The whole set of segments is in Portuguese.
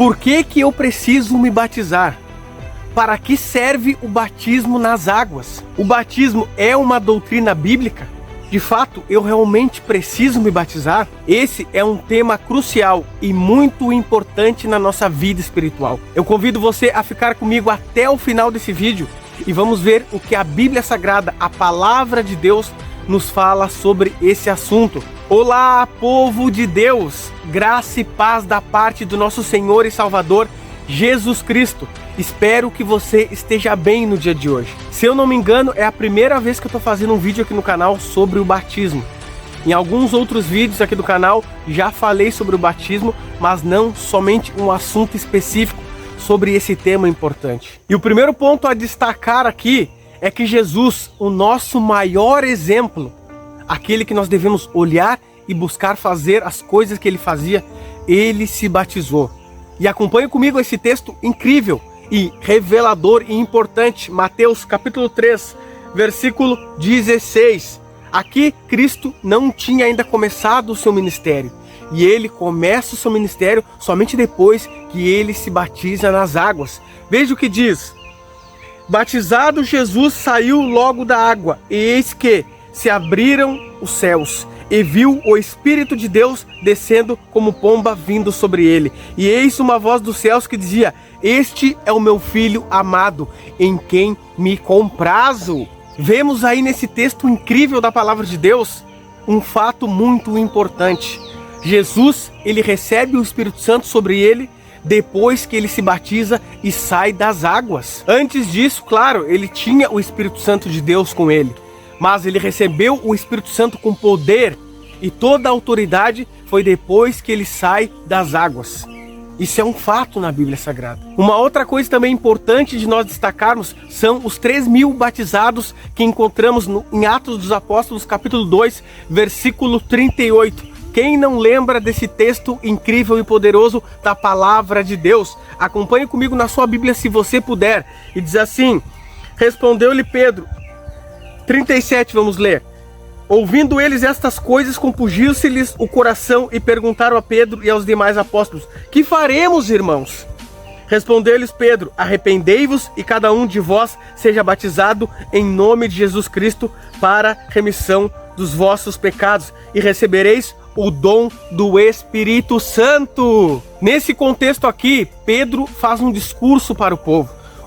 Por que que eu preciso me batizar? Para que serve o batismo nas águas? O batismo é uma doutrina bíblica? De fato, eu realmente preciso me batizar? Esse é um tema crucial e muito importante na nossa vida espiritual. Eu convido você a ficar comigo até o final desse vídeo e vamos ver o que a Bíblia Sagrada, a Palavra de Deus, nos fala sobre esse assunto. Olá, povo de Deus! Graça e paz da parte do nosso Senhor e Salvador, Jesus Cristo. Espero que você esteja bem no dia de hoje. Se eu não me engano, é a primeira vez que eu estou fazendo um vídeo aqui no canal sobre o batismo. Em alguns outros vídeos aqui do canal já falei sobre o batismo, mas não somente um assunto específico sobre esse tema importante. E o primeiro ponto a destacar aqui é que Jesus, o nosso maior exemplo, aquele que nós devemos olhar e buscar fazer as coisas que ele fazia, ele se batizou. E acompanhe comigo esse texto incrível e revelador e importante, Mateus capítulo 3, versículo 16. Aqui Cristo não tinha ainda começado o seu ministério, e ele começa o seu ministério somente depois que ele se batiza nas águas. Veja o que diz: batizado Jesus saiu logo da água, e eis que se abriram os céus, e viu o Espírito de Deus descendo como pomba vindo sobre ele. E eis uma voz dos céus que dizia: este é o meu Filho amado, em quem me comprazo. Vemos aí nesse texto incrível da Palavra de Deus um fato muito importante. Jesus, ele recebe o Espírito Santo sobre ele depois que ele se batiza e sai das águas. Antes disso, claro, ele tinha o Espírito Santo de Deus com ele, mas ele recebeu o Espírito Santo com poder, e toda a autoridade foi depois que ele sai das águas. Isso é um fato na Bíblia Sagrada. Uma outra coisa também importante de nós destacarmos são os 3.000 batizados que encontramos em Atos dos Apóstolos, capítulo 2, versículo 38. Quem não lembra desse texto incrível e poderoso da Palavra de Deus? Acompanhe comigo na sua Bíblia se você puder. E diz assim: respondeu-lhe Pedro, 37, vamos ler. Ouvindo eles estas coisas, compungiu-se-lhes o coração e perguntaram a Pedro e aos demais apóstolos: que faremos, irmãos? Respondeu-lhes Pedro: arrependei-vos e cada um de vós seja batizado em nome de Jesus Cristo para remissão dos vossos pecados, e recebereis o dom do Espírito Santo. Nesse contexto aqui, Pedro faz um discurso para o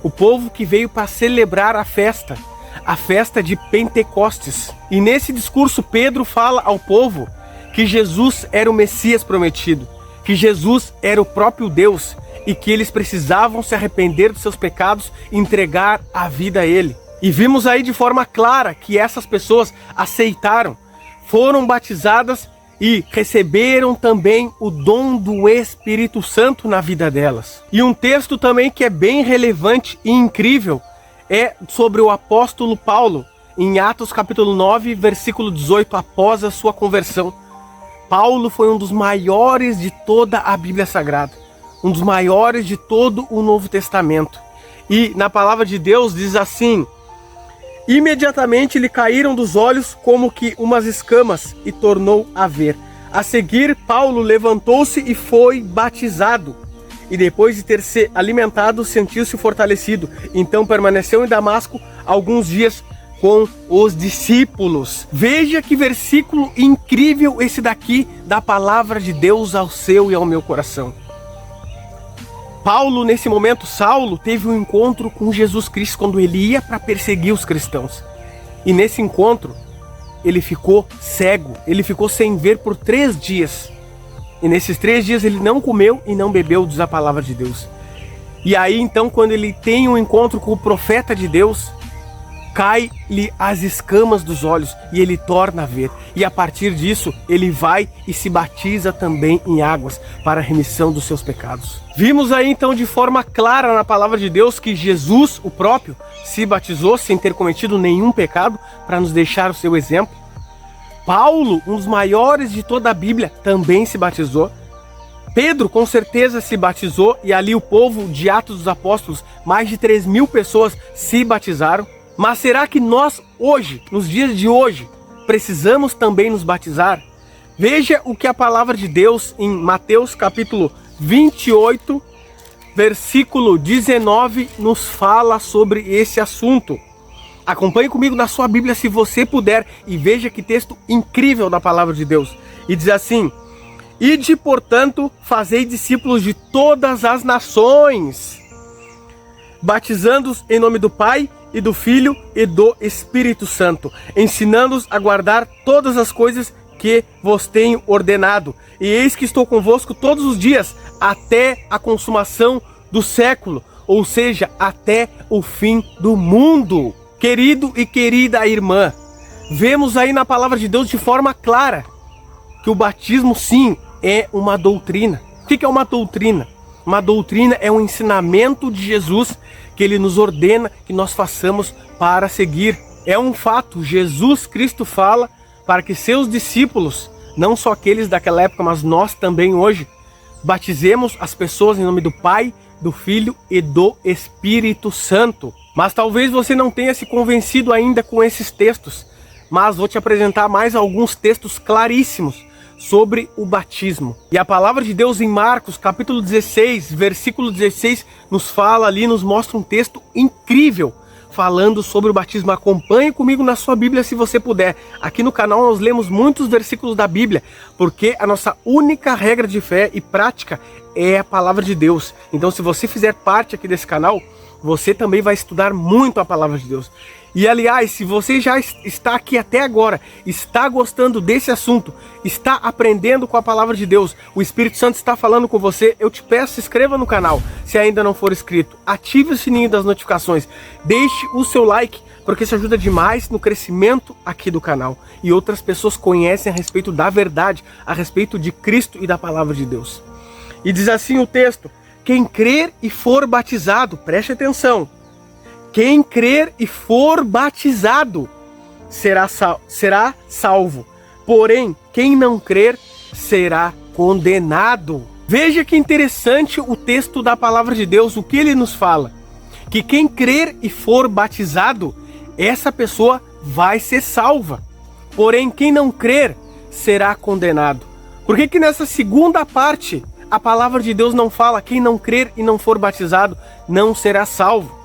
povo que veio para celebrar a festa de Pentecostes. E nesse discurso Pedro fala ao povo que Jesus era o Messias prometido, que Jesus era o próprio Deus e que eles precisavam se arrepender dos seus pecados e entregar a vida a ele. E vimos aí de forma clara que essas pessoas aceitaram, foram batizadas e receberam também o dom do Espírito Santo na vida delas. E um texto também que é bem relevante e incrível é sobre o apóstolo Paulo, em Atos capítulo 9, versículo 18, após a sua conversão. Paulo foi um dos maiores de toda a Bíblia Sagrada, um dos maiores de todo o Novo Testamento. E na Palavra de Deus diz assim: imediatamente lhe caíram dos olhos como que umas escamas e tornou a ver. A seguir, Paulo levantou-se e foi batizado. E depois de ter se alimentado, sentiu-se fortalecido. Então permaneceu em Damasco alguns dias com os discípulos. Veja que versículo incrível esse daqui da Palavra de Deus ao seu e ao meu coração. Paulo, nesse momento, Saulo, teve um encontro com Jesus Cristo quando ele ia para perseguir os cristãos. E nesse encontro, ele ficou cego, ele ficou sem ver por 3 dias. E nesses 3 dias ele não comeu e não bebeu, diz a Palavra de Deus. E aí então, quando ele tem um encontro com o profeta de Deus, cai-lhe as escamas dos olhos e ele torna a ver. E a partir disso, ele vai e se batiza também em águas para a remissão dos seus pecados. Vimos aí então de forma clara na Palavra de Deus que Jesus, o próprio, se batizou sem ter cometido nenhum pecado para nos deixar o seu exemplo. Paulo, um dos maiores de toda a Bíblia, também se batizou. Pedro com certeza se batizou e ali o povo de Atos dos Apóstolos, mais de 3.000 pessoas se batizaram. Mas será que nós hoje, nos dias de hoje, precisamos também nos batizar? Veja o que a Palavra de Deus em Mateus capítulo 28, versículo 19 nos fala sobre esse assunto. Acompanhe comigo na sua Bíblia se você puder e veja que texto incrível da palavra de Deus. E diz assim: ide, portanto, fazei discípulos de todas as nações, batizando-os em nome do Pai e do Filho e do Espírito Santo, ensinando-os a guardar todas as coisas que vos tenho ordenado. E eis que estou convosco todos os dias, até a consumação do século, ou seja, até o fim do mundo. Querido e querida irmã, vemos aí na palavra de Deus de forma clara que o batismo, sim, é uma doutrina. O que é uma doutrina? Uma doutrina é um ensinamento de Jesus que ele nos ordena que nós façamos para seguir. É um fato, Jesus Cristo fala para que seus discípulos, não só aqueles daquela época, mas nós também hoje, batizemos as pessoas em nome do Pai, do Filho e do Espírito Santo. Mas talvez você não tenha se convencido ainda com esses textos, mas vou te apresentar mais alguns textos claríssimos sobre o batismo. E a palavra de Deus em Marcos, capítulo 16, versículo 16, nos fala ali, nos mostra um texto incrível falando sobre o batismo. Acompanhe comigo na sua Bíblia se você puder. Aqui no canal nós lemos muitos versículos da Bíblia, porque a nossa única regra de fé e prática é a palavra de Deus. Então, se você fizer parte aqui desse canal, você também vai estudar muito a palavra de Deus. E aliás, se você já está aqui até agora, está gostando desse assunto, está aprendendo com a palavra de Deus, o Espírito Santo está falando com você, eu te peço, se inscreva no canal, se ainda não for inscrito, ative o sininho das notificações, deixe o seu like, porque isso ajuda demais no crescimento aqui do canal. E outras pessoas conhecem a respeito da verdade, a respeito de Cristo e da palavra de Deus. E diz assim o texto: quem crer e for batizado, preste atenção, quem crer e for batizado será salvo, porém quem não crer será condenado. Veja que interessante o texto da palavra de Deus, o que ele nos fala, que quem crer e for batizado, essa pessoa vai ser salva, porém quem não crer será condenado. Por que nessa segunda parte a palavra de Deus não fala quem não crer e não for batizado não será salvo?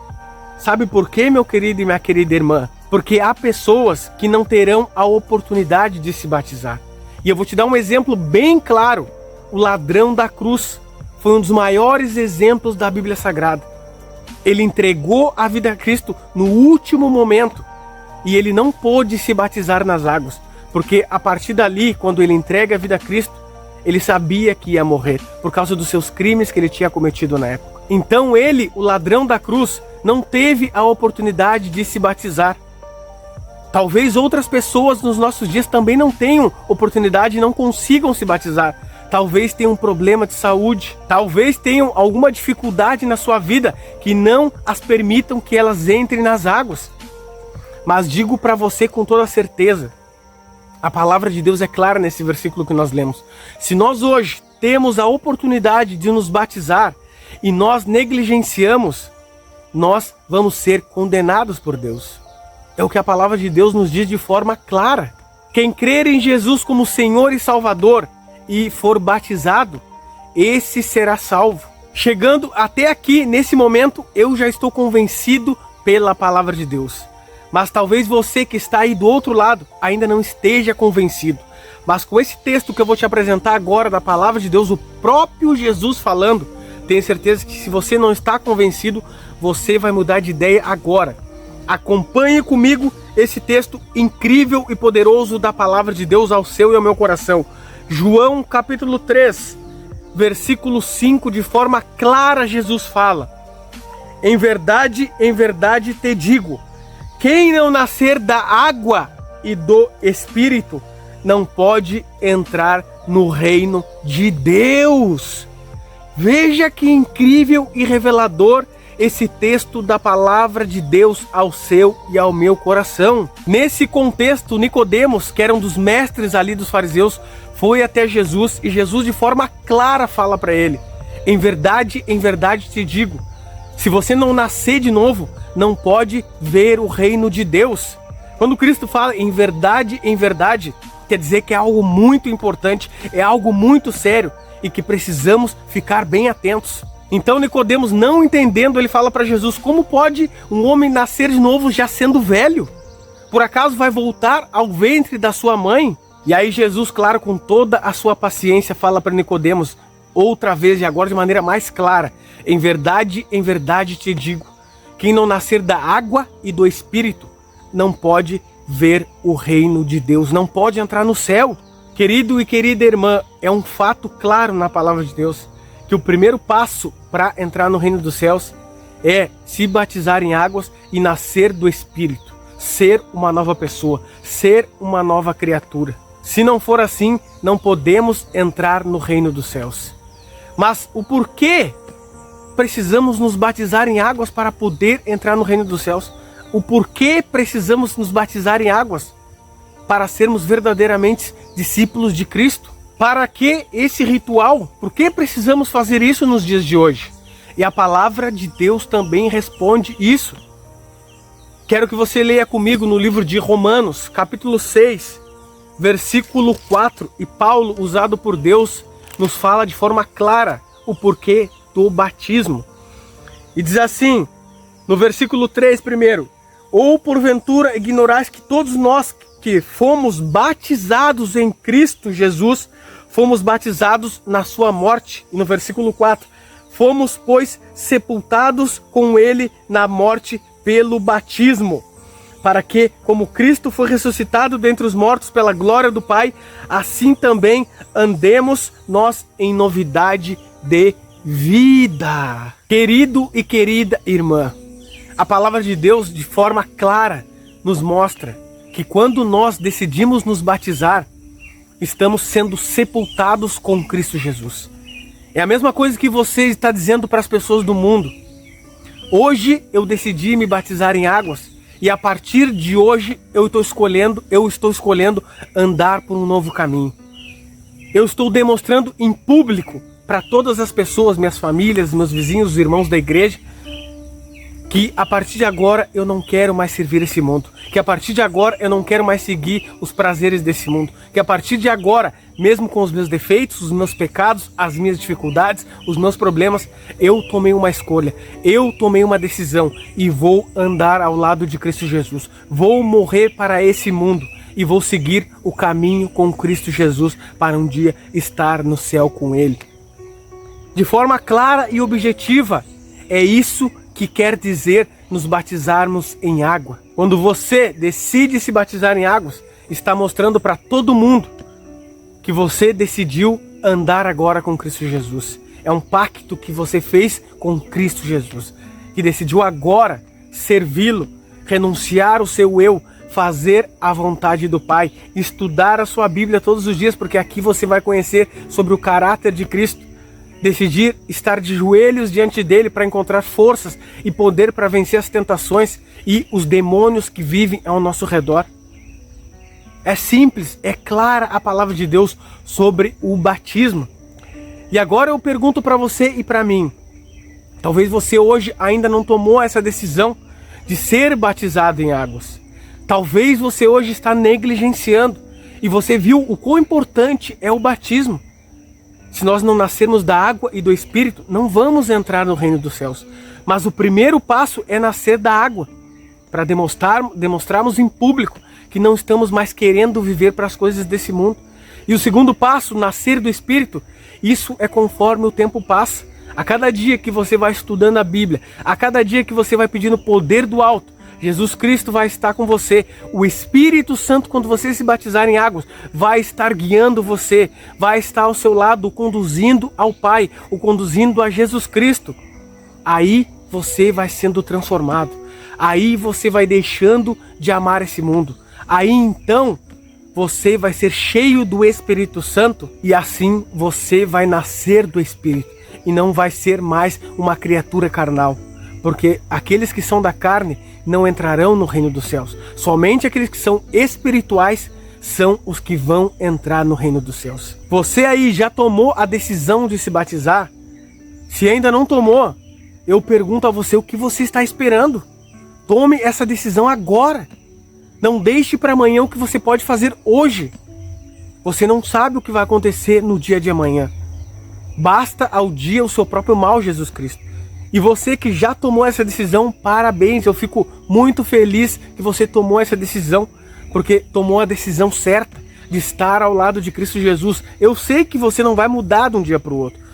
Sabe por quê, meu querido e minha querida irmã? Porque há pessoas que não terão a oportunidade de se batizar. E eu vou te dar um exemplo bem claro. O ladrão da cruz foi um dos maiores exemplos da Bíblia Sagrada. Ele entregou a vida a Cristo no último momento e ele não pôde se batizar nas águas, porque a partir dali, quando ele entrega a vida a Cristo, ele sabia que ia morrer por causa dos seus crimes que ele tinha cometido na época. Então ele, o ladrão da cruz, não teve a oportunidade de se batizar. Talvez outras pessoas nos nossos dias também não tenham oportunidade e não consigam se batizar. Talvez tenham um problema de saúde, talvez tenham alguma dificuldade na sua vida que não as permitam que elas entrem nas águas. Mas digo para você com toda certeza, a palavra de Deus é clara nesse versículo que nós lemos. Se nós hoje temos a oportunidade de nos batizar e nós negligenciamos, nós vamos ser condenados por Deus. É o que a palavra de Deus nos diz de forma clara. Quem crer em Jesus como Senhor e Salvador e for batizado, esse será salvo. Chegando até aqui, nesse momento, eu já estou convencido pela palavra de Deus. Mas talvez você que está aí do outro lado ainda não esteja convencido. Mas com esse texto que eu vou te apresentar agora da palavra de Deus, o próprio Jesus falando, tenho certeza que se você não está convencido, você vai mudar de ideia agora. Acompanhe comigo esse texto incrível e poderoso da palavra de Deus ao seu e ao meu coração. João capítulo 3, versículo 5, de forma clara Jesus fala: em verdade te digo, quem não nascer da água e do Espírito não pode entrar no reino de Deus. Veja que incrível e revelador esse texto da palavra de Deus ao seu e ao meu coração. Nesse contexto, Nicodemos, que era um dos mestres ali dos fariseus, foi até Jesus e Jesus de forma clara fala para ele: em verdade te digo, se você não nascer de novo, não pode ver o reino de Deus. Quando Cristo fala em verdade, quer dizer que é algo muito importante, é algo muito sério e que precisamos ficar bem atentos. Então Nicodemos, não entendendo, ele fala para Jesus: como pode um homem nascer de novo já sendo velho? Por acaso vai voltar ao ventre da sua mãe? E aí Jesus, claro, com toda a sua paciência, fala para Nicodemos outra vez, e agora de maneira mais clara: em verdade te digo, quem não nascer da água e do Espírito não pode ver o reino de Deus, não pode entrar no céu. Querido e querida irmã, é um fato claro na palavra de Deus que o primeiro passo para entrar no reino dos céus é se batizar em águas e nascer do Espírito, ser uma nova pessoa, ser uma nova criatura. Se não for assim, não podemos entrar no reino dos céus. Mas o porquê precisamos nos batizar em águas para poder entrar no reino dos céus? O porquê precisamos nos batizar em águas para sermos verdadeiramente discípulos de Cristo? Para que esse ritual? Por que precisamos fazer isso nos dias de hoje? E a palavra de Deus também responde isso. Quero que você leia comigo no livro de Romanos, capítulo 6, versículo 4. E Paulo, usado por Deus, nos fala de forma clara o porquê do batismo. E diz assim, no versículo 3 primeiro: ou porventura ignorais que todos nós que fomos batizados em Cristo Jesus, fomos batizados na sua morte? E no versículo 4: fomos, pois, sepultados com ele na morte pelo batismo, para que, como Cristo foi ressuscitado dentre os mortos pela glória do Pai, assim também andemos nós em novidade de vida. Querido e querida irmã, a palavra de Deus, de forma clara, nos mostra que quando nós decidimos nos batizar, estamos sendo sepultados com Cristo Jesus. É a mesma coisa que você está dizendo para as pessoas do mundo: hoje eu decidi me batizar em águas, e a partir de hoje eu estou escolhendo andar por um novo caminho. Eu estou demonstrando em público para todas as pessoas, minhas famílias, meus vizinhos, os irmãos da igreja, que a partir de agora eu não quero mais servir esse mundo, que a partir de agora eu não quero mais seguir os prazeres desse mundo, que a partir de agora, mesmo com os meus defeitos, os meus pecados, as minhas dificuldades, os meus problemas, eu tomei uma escolha, eu tomei uma decisão e vou andar ao lado de Cristo Jesus. Vou morrer para esse mundo e vou seguir o caminho com Cristo Jesus para um dia estar no céu com Ele. De forma clara e objetiva, é isso que quer dizer nos batizarmos em água. Quando você decide se batizar em águas, está mostrando para todo mundo que você decidiu andar agora com Cristo Jesus. É um pacto que você fez com Cristo Jesus, que decidiu agora servi-lo, renunciar o seu eu, fazer a vontade do Pai, estudar a sua Bíblia todos os dias, porque aqui você vai conhecer sobre o caráter de Cristo. Decidir estar de joelhos diante dele para encontrar forças e poder para vencer as tentações e os demônios que vivem ao nosso redor. É simples, é clara a palavra de Deus sobre o batismo. E agora eu pergunto para você e para mim: talvez você hoje ainda não tomou essa decisão de ser batizado em águas. Talvez você hoje está negligenciando e você viu o quão importante é o batismo. Se nós não nascermos da água e do Espírito, não vamos entrar no reino dos céus. Mas o primeiro passo é nascer da água, para demonstrarmos em público que não estamos mais querendo viver para as coisas desse mundo. E o segundo passo, nascer do Espírito, isso é conforme o tempo passa. A cada dia que você vai estudando a Bíblia, a cada dia que você vai pedindo o poder do alto, Jesus Cristo vai estar com você. O Espírito Santo, quando você se batizar em águas, vai estar guiando você, vai estar ao seu lado, o conduzindo ao Pai, o conduzindo a Jesus Cristo. Aí você vai sendo transformado. Aí você vai deixando de amar esse mundo. Aí então você vai ser cheio do Espírito Santo e assim você vai nascer do Espírito e não vai ser mais uma criatura carnal. Porque aqueles que são da carne não entrarão no reino dos céus. Somente aqueles que são espirituais são os que vão entrar no reino dos céus. Você aí já tomou a decisão de se batizar? Se ainda não tomou, eu pergunto a você: o que você está esperando? Tome essa decisão agora. Não deixe para amanhã o que você pode fazer hoje. Você não sabe o que vai acontecer no dia de amanhã. Basta ao dia o seu próprio mal, Jesus Cristo. E você que já tomou essa decisão, parabéns. Eu fico muito feliz que você tomou essa decisão, porque tomou a decisão certa de estar ao lado de Cristo Jesus. Eu sei que você não vai mudar de um dia para o outro.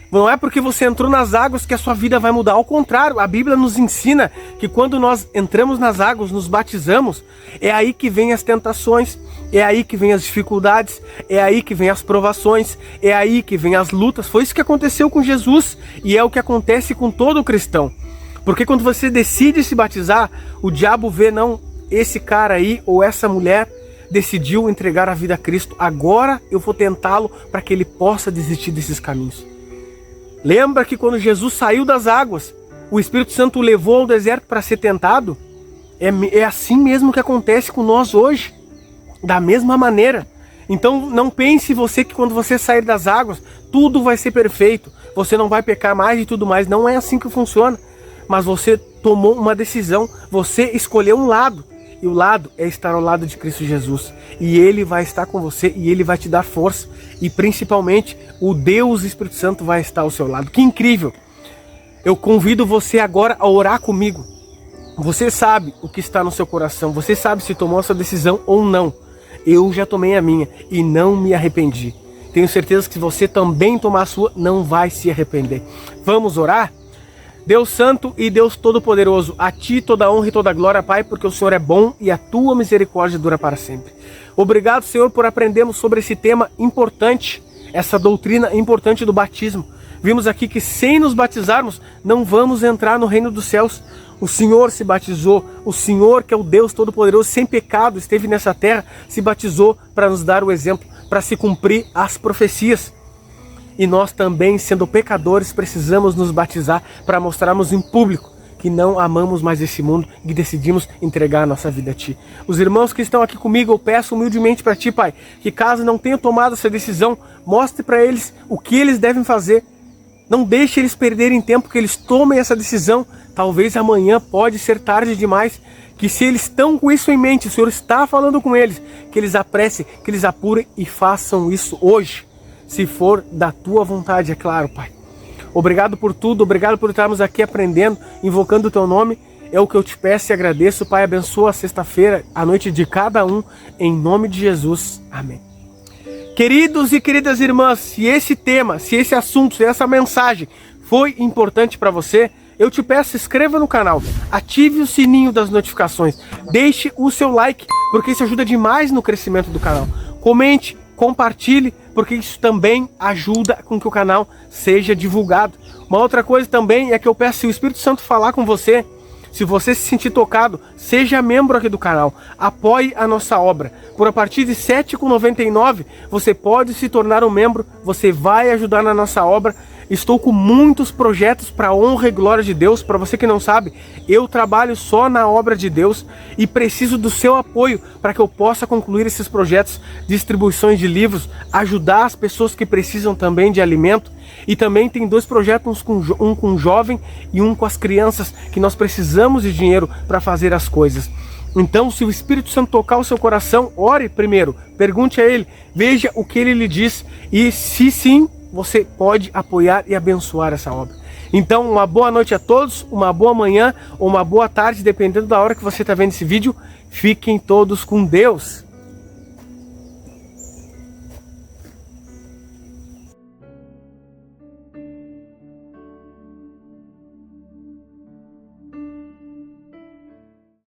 Não é porque você entrou nas águas que a sua vida vai mudar. Ao contrário, a Bíblia nos ensina que quando nós entramos nas águas, nos batizamos, é aí que vem as tentações, é aí que vem as dificuldades, é aí que vem as provações, é aí que vem as lutas. Foi isso que aconteceu com Jesus e é o que acontece com todo cristão. Porque quando você decide se batizar, o diabo vê, não, esse cara aí ou essa mulher decidiu entregar a vida a Cristo, agora eu vou tentá-lo para que ele possa desistir desses caminhos. Lembra que quando Jesus saiu das águas, o Espírito Santo o levou ao deserto para ser tentado? É assim mesmo que acontece com nós hoje, da mesma maneira. Então não pense você que quando você sair das águas, tudo vai ser perfeito, você não vai pecar mais e tudo mais. Não é assim que funciona. Mas você tomou uma decisão, você escolheu um lado. E o lado é estar ao lado de Cristo Jesus. E Ele vai estar com você e Ele vai te dar força. E principalmente, o Deus Espírito Santo vai estar ao seu lado. Que incrível! Eu convido você agora a orar comigo. Você sabe o que está no seu coração. Você sabe se tomou essa decisão ou não. Eu já tomei a minha e não me arrependi. Tenho certeza que se você também tomar a sua, não vai se arrepender. Vamos orar? Deus Santo e Deus Todo-Poderoso, a Ti toda a honra e toda a glória, Pai, porque o Senhor é bom e a Tua misericórdia dura para sempre. Obrigado, Senhor, por aprendermos sobre esse tema importante, essa doutrina importante do batismo. Vimos aqui que sem nos batizarmos, não vamos entrar no reino dos céus. O Senhor se batizou, o Senhor, que é o Deus Todo-Poderoso, sem pecado, esteve nessa terra, se batizou para nos dar o exemplo, para se cumprir as profecias. E nós também, sendo pecadores, precisamos nos batizar para mostrarmos em público que não amamos mais esse mundo e decidimos entregar a nossa vida a Ti. Os irmãos que estão aqui comigo, eu peço humildemente para Ti, Pai, que caso não tenham tomado essa decisão, mostre para eles o que eles devem fazer. Não deixe eles perderem tempo, que eles tomem essa decisão. Talvez amanhã pode ser tarde demais. Que se eles estão com isso em mente, o Senhor está falando com eles, que eles apressem, que eles apurem e façam isso hoje. Se for da Tua vontade, é claro, Pai. Obrigado por tudo, obrigado por estarmos aqui aprendendo, invocando o Teu nome. É o que eu te peço e agradeço, Pai. Abençoa a sexta-feira, a noite de cada um, em nome de Jesus. Amém. Queridos e queridas irmãs, se esse tema, se esse assunto, se essa mensagem foi importante para você, eu te peço, se inscreva no canal, ative o sininho das notificações, deixe o seu like, porque isso ajuda demais no crescimento do canal. Comente, compartilhe, porque isso também ajuda com que o canal seja divulgado. Uma outra coisa também é que eu peço, se o Espírito Santo falar com você, se você se sentir tocado, seja membro aqui do canal, apoie a nossa obra. Por a partir de R$ 7,99 você pode se tornar um membro, você vai ajudar na nossa obra. Estou com muitos projetos para a honra e glória de Deus. Para você que não sabe, eu trabalho só na obra de Deus e preciso do seu apoio para que eu possa concluir esses projetos, distribuições de livros, ajudar as pessoas que precisam também de alimento. E também tem dois projetos, um com jovem e um com as crianças, que nós precisamos de dinheiro para fazer as coisas. Então, se o Espírito Santo tocar o seu coração, ore primeiro, pergunte a Ele, veja o que Ele lhe diz e, se sim, você pode apoiar e abençoar essa obra. Então, uma boa noite a todos, uma boa manhã ou uma boa tarde, dependendo da hora que você está vendo esse vídeo. Fiquem todos com Deus.